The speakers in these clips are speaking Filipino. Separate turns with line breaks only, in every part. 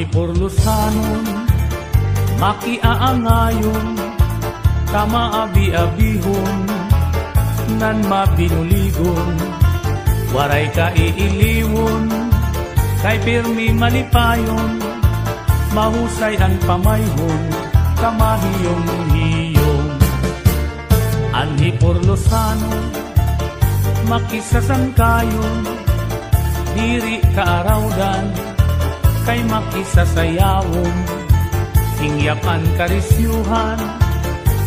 Purlusanon, makiaangayon, kamaabi-abihon, nan mabinuligon, waray ka iiliwon, kay pirmi malipayon, mahusay ang pamayhon, kamahiyong-hiyong. Anhi Purlusanon, makisasangkayon, diri kaarawdan, kay makisasayawon, hingyapan karisyuhan,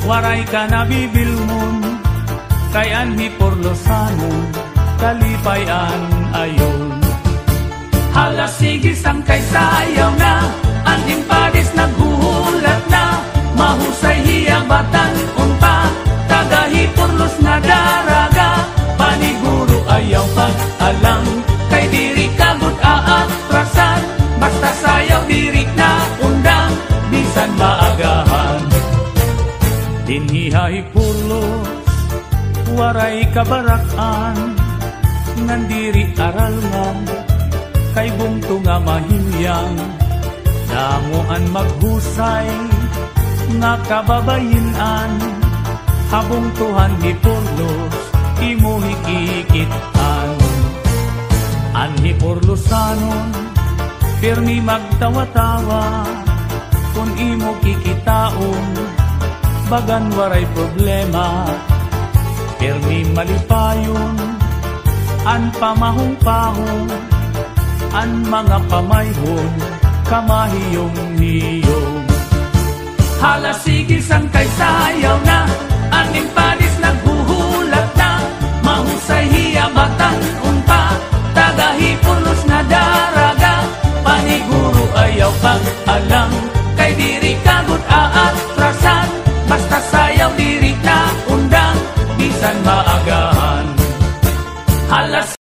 waray ka nabibilmon, kay Anhi Purlusanon, kalipayan ayon. Hala sige sang kay sayaw na, Anhing Padis naghuhulat na, mahusay hiyabatan unta, tagahi Purlos nga daraga, paniguro ayaw pag-alang, kay diri kagut aatrasan, basta sayaw diri na undang, bisan maagahan. Dinhihay Purlos, waray kabarakan, nandiri aralngan, kay bungto nga mahiyang, damuan maghusay, nga kababayinan, habungtuhan ni Purlos, imo hikikitan. Anhi Purlusanon, pirmi magtawa-tawa, kung imo kikitaon, bagan waray problema, pirmi malipayon, an pamahong-pahong, an mga pamayhon, kamahiyong-hiyong. Hala sige sang kay sayaw na, Anhing Padis naghuhulat na, mahusay hiyabatan unta, tagahi Purlos nga daraga, paniguro ayaw pag-alang, kay diri kagut aatrasan, basta sayaw diri na undang, bisan maagahan. Hala